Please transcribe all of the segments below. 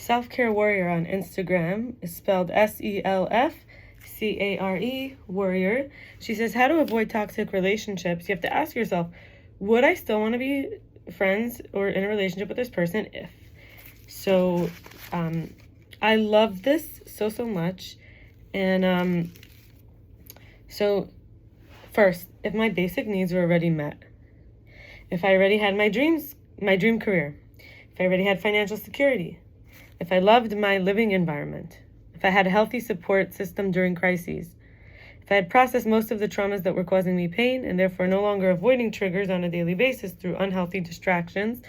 Self-Care Warrior on Instagram is spelled SELFCARE Warrior. She says, how to avoid toxic relationships. You have to ask yourself, would I still want to be friends or in a relationship with this person if? So I love this so much. And so first, if my basic needs were already met, if I already had my dream career, if I already had financial security, if I loved my living environment, if I had a healthy support system during crises, if I had processed most of the traumas that were causing me pain and therefore no longer avoiding triggers on a daily basis through unhealthy distractions,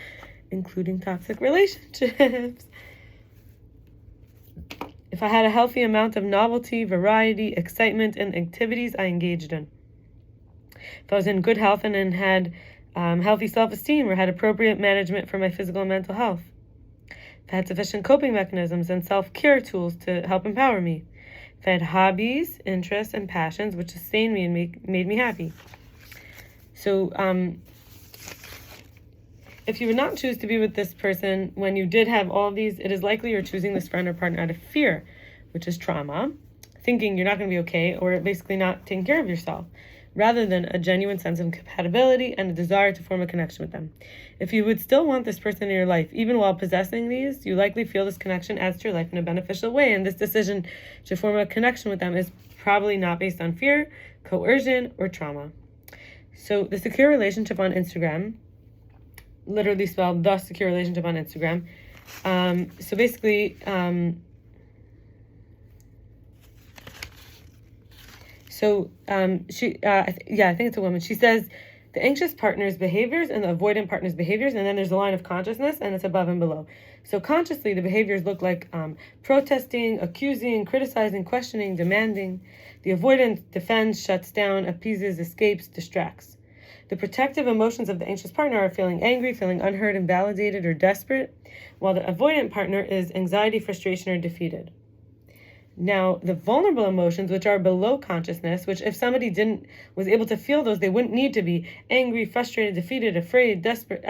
including toxic relationships, if I had a healthy amount of novelty, variety, excitement in activities I engaged in, if I was in good health and had healthy self-esteem or had appropriate management for my physical and mental health, if I had sufficient coping mechanisms and self-care tools to help empower me, if I had hobbies, interests, and passions which sustained me and made me happy. So if you would not choose to be with this person when you did have all of these, it is likely you're choosing this friend or partner out of fear, which is trauma, thinking you're not going to be okay, or basically not taking care of yourself, rather than a genuine sense of compatibility and a desire to form a connection with them. If you would still want this person in your life, even while possessing these, you likely feel this connection adds to your life in a beneficial way, and this decision to form a connection with them is probably not based on fear, coercion, or trauma. So the secure relationship on Instagram, literally spelled the secure relationship on Instagram. So basically, I think it's a woman. She says the anxious partner's behaviors and the avoidant partner's behaviors, and then there's a line of consciousness, and it's above and below. So consciously, the behaviors look like protesting, accusing, criticizing, questioning, demanding. The avoidant defends, shuts down, appeases, escapes, distracts. The protective emotions of the anxious partner are feeling angry, feeling unheard, invalidated, or desperate, while the avoidant partner is anxiety, frustration, or defeated. Now, the vulnerable emotions, which are below consciousness, which if somebody was able to feel those, they wouldn't need to be angry, frustrated, defeated, afraid, desperate.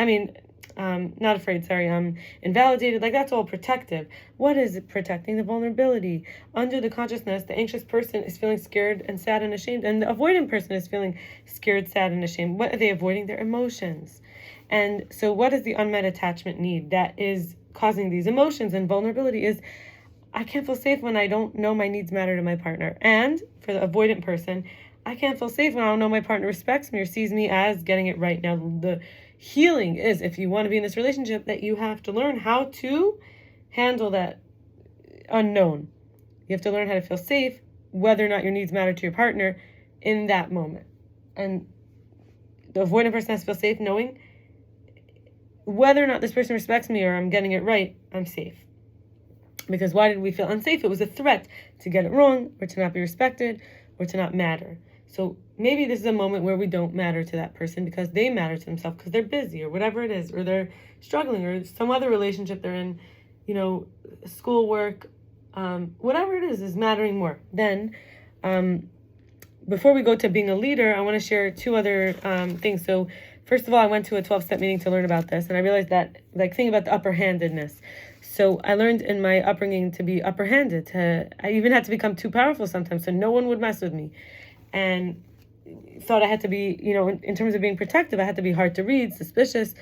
Invalidated. Like, that's all protective. What is it protecting? The vulnerability. Under the consciousness, the anxious person is feeling scared and sad and ashamed, and the avoidant person is feeling scared, sad, and ashamed. What are they avoiding? Their emotions. And so what is the unmet attachment need that is causing these emotions? And vulnerability is, I can't feel safe when I don't know my needs matter to my partner. And for the avoidant person, I can't feel safe when I don't know my partner respects me or sees me as getting it right. Now, the healing is, if you want to be in this relationship, that you have to learn how to handle that unknown. You have to learn how to feel safe, whether or not your needs matter to your partner in that moment. And the avoidant person has to feel safe knowing whether or not this person respects me or I'm getting it right, I'm safe. Because why did we feel unsafe? It was a threat to get it wrong or to not be respected or to not matter. So maybe this is a moment where we don't matter to that person because they matter to themselves because they're busy or whatever it is, or they're struggling or some other relationship they're in, schoolwork, whatever it is mattering more. Then, before we go to being a leader, I want to share two other things. So first of all, I went to a 12-step meeting to learn about this, and I realized that, think about the upper-handedness. So I learned in my upbringing to be upper-handed. I even had to become too powerful sometimes so no one would mess with me. And thought I had to be, in terms of being protective, I had to be hard to read, suspicious.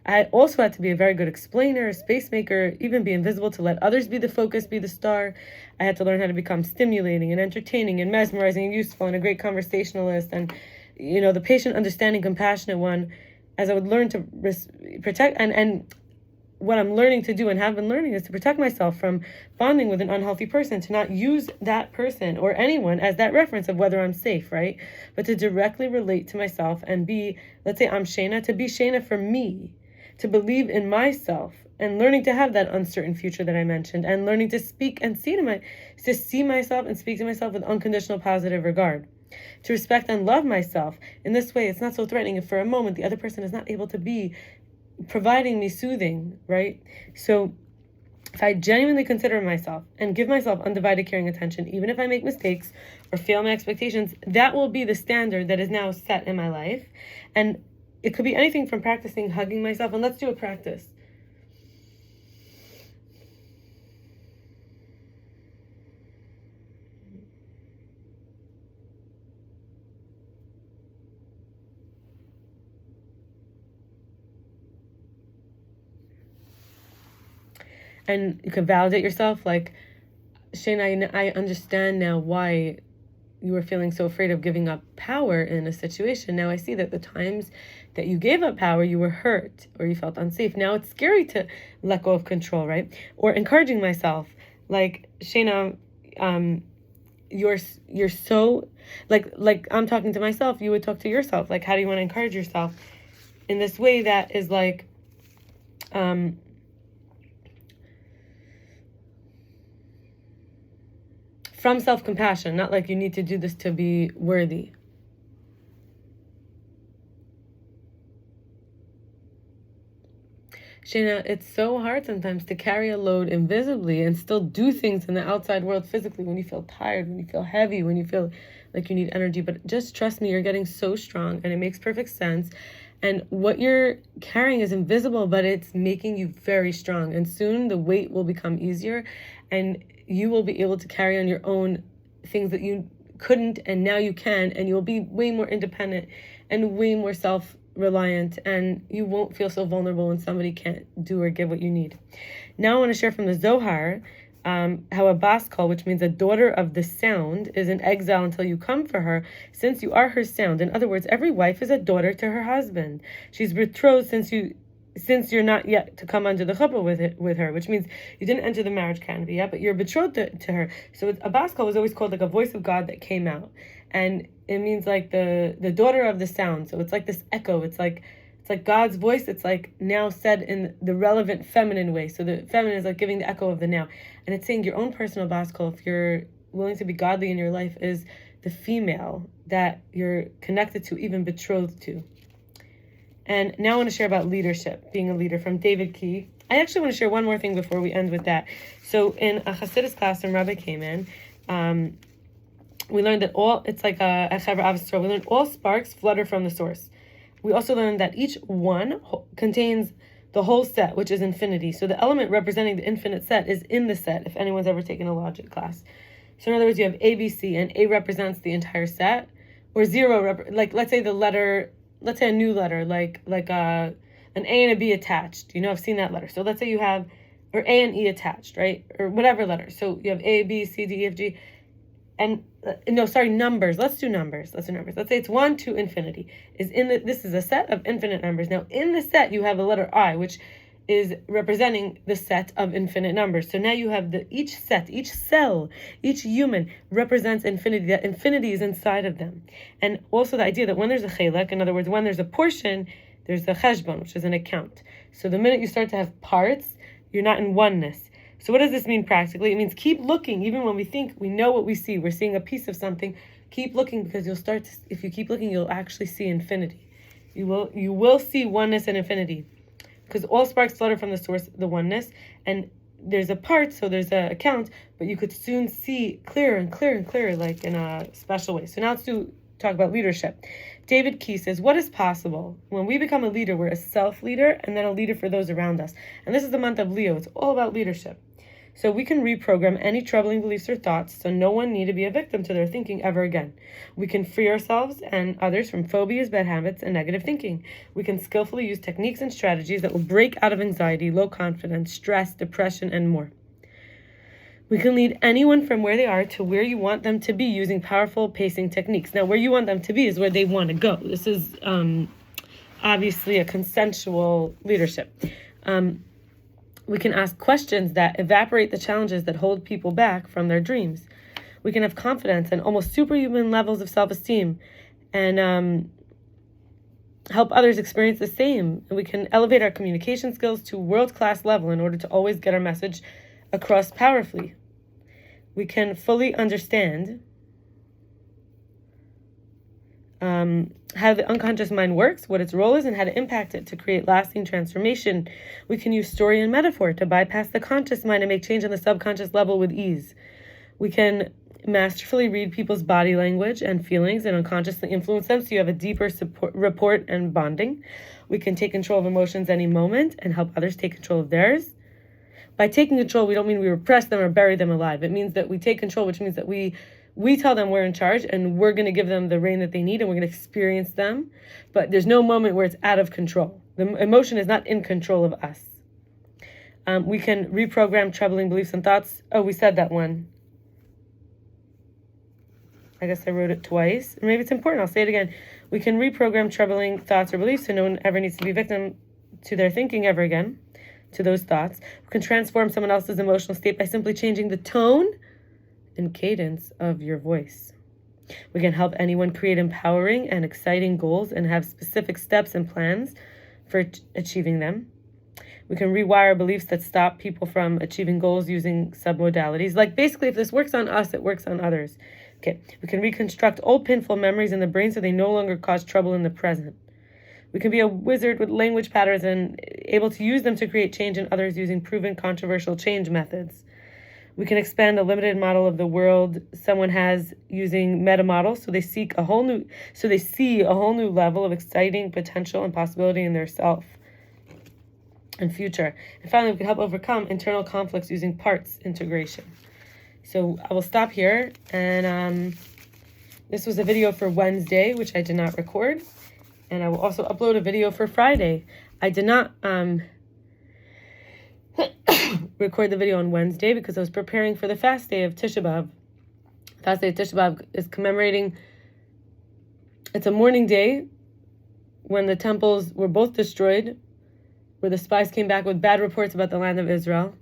I also had to be a very good explainer, a space maker, even be invisible to let others be the focus, be the star. I had to learn how to become stimulating and entertaining and mesmerizing and useful and a great conversationalist and, the patient, understanding, compassionate one, as I would learn to protect and what I'm learning to do and have been learning is to protect myself from bonding with an unhealthy person, to not use that person or anyone as that reference of whether I'm safe, right? But to directly relate to myself and be, let's say I'm Shayna, to be Shayna for me, to believe in myself and learning to have that uncertain future that I mentioned and learning to speak and to see myself and speak to myself with unconditional positive regard. To respect and love myself. In this way, it's not so threatening if for a moment the other person is not able to be providing me soothing, right? So if I genuinely consider myself and give myself undivided caring attention, even if I make mistakes or fail my expectations, that will be the standard that is now set in my life. And it could be anything from practicing hugging myself. And let's do a practice. And you can validate yourself, like, Shane, I understand now why you were feeling so afraid of giving up power in a situation. Now I see that the times that you gave up power, you were hurt or you felt unsafe. Now it's scary to let go of control, right? Or encouraging myself, like, Shayna, you're so, like I'm talking to myself, you would talk to yourself. Like, how do you want to encourage yourself in this way that is like, from self-compassion, not like you need to do this to be worthy. Shayna, it's so hard sometimes to carry a load invisibly and still do things in the outside world physically when you feel tired, when you feel heavy, when you feel like you need energy. But just trust me, you're getting so strong and it makes perfect sense. And what you're carrying is invisible, but it's making you very strong. And soon the weight will become easier and you will be able to carry on your own things that you couldn't, and now you can, and you'll be way more independent and way more self-reliant, and you won't feel so vulnerable when somebody can't do or give what you need. Now I want to share from the Zohar how a bas kol, which means a daughter of the sound, is in exile until you come for her, since you are her sound. In other words, every wife is a daughter to her husband. She's betrothed since you're not yet to come under the chuppah with her, which means you didn't enter the marriage canopy yet, but you're betrothed to her. So a bas kol was always called like a voice of God that came out, and it means like the daughter of the sound. So it's like this echo. It's like God's voice. It's like now said in the relevant feminine way. So the feminine is like giving the echo of the now, and it's saying your own personal bas kol, if you're willing to be godly in your life, is the female that you're connected to, even betrothed to. And now I want to share about leadership, being a leader, from David Key. I actually want to share one more thing before we end with that. So in a Chassidis class when Rabbi Kamman, we learned that it's like a Chevra ahavas, we learned all sparks flutter from the source. We also learned that each one contains the whole set, which is infinity. So the element representing the infinite set is in the set, if anyone's ever taken a logic class. So in other words, you have A, B, C, and A represents the entire set, or zero, like let's say a new letter, like an A and a B attached. I've seen that letter. So let's say you have, or A and E attached, right? Or whatever letter. So you have A, B, C, D, E, F, G. And, numbers. Let's do numbers. Let's say it's 1 to infinity. This is a set of infinite numbers. Now, in the set, you have the letter I, which is representing the set of infinite numbers. So now you have each set, each cell, each human represents infinity. That infinity is inside of them. And also the idea that when there's a chelek, in other words, when there's a portion, there's a cheshbon, which is an account. So the minute you start to have parts, you're not in oneness. So what does this mean practically? It means keep looking, even when we think we know what we see. We're seeing a piece of something. Keep looking, because if you keep looking, you'll actually see infinity. You will see oneness and infinity. Because all sparks flutter from the source, the oneness, and there's a part, so there's an account, but you could soon see clearer and clearer and clearer, like in a special way. So now let's talk about leadership. David Key says, what is possible? When we become a leader, we're a self-leader and then a leader for those around us. And this is the month of Leo. It's all about leadership. So we can reprogram any troubling beliefs or thoughts so no one need to be a victim to their thinking ever again. We can free ourselves and others from phobias, bad habits, and negative thinking. We can skillfully use techniques and strategies that will break out of anxiety, low confidence, stress, depression, and more. We can lead anyone from where they are to where you want them to be using powerful pacing techniques. Now, where you want them to be is where they want to go. This is obviously a consensual leadership. We can ask questions that evaporate the challenges that hold people back from their dreams. We can have confidence and almost superhuman levels of self-esteem and help others experience the same. And we can elevate our communication skills to world-class level in order to always get our message across powerfully. We can fully understand how the unconscious mind works, what its role is, and how to impact it to create lasting transformation. We can use story and metaphor to bypass the conscious mind and make change on the subconscious level with ease. We can masterfully read people's body language and feelings and unconsciously influence them so you have a deeper rapport and bonding. We can take control of emotions any moment and help others take control of theirs. By taking control, we don't mean we repress them or bury them alive. It means that we take control, which means that we tell them we're in charge and we're going to give them the reign that they need and we're going to experience them. But there's no moment where it's out of control. The emotion is not in control of us. We can reprogram troubling beliefs and thoughts. Oh, we said that one. I guess I wrote it twice. Maybe it's important. I'll say it again. We can reprogram troubling thoughts or beliefs so no one ever needs to be victim to their thinking ever again, to those thoughts. We can transform someone else's emotional state by simply changing the tone and cadence of your voice. We can help anyone create empowering and exciting goals and have specific steps and plans for achieving them. We can rewire beliefs that stop people from achieving goals using submodalities. Like basically, if this works on us, it works on others. Okay, we can reconstruct old painful memories in the brain so they no longer cause trouble in the present. We can be a wizard with language patterns and able to use them to create change in others using proven controversial change methods. We can expand the limited model of the world someone has using meta models so they see a whole new level of exciting potential and possibility in their self and future. And finally, we can help overcome internal conflicts using parts integration. So I will stop here, and this was a video for Wednesday, which I did not record, and I will also upload a video for Friday. I did not record the video on Wednesday because I was preparing for the fast day of Tisha B'Av. Fast day of Tisha B'Av is commemorating, it's a mourning day when the temples were both destroyed, where the spies came back with bad reports about the land of Israel.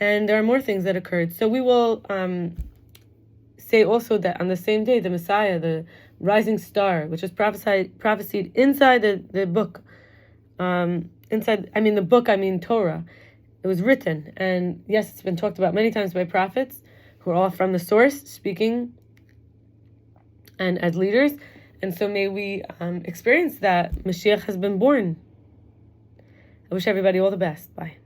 And there are more things that occurred. So we will say also that on the same day, the Messiah, the rising star, which was prophesied inside the book, the book, Torah. It was written. And yes, it's been talked about many times by prophets who are all from the source, speaking and as leaders. And so may we experience that Mashiach has been born. I wish everybody all the best. Bye.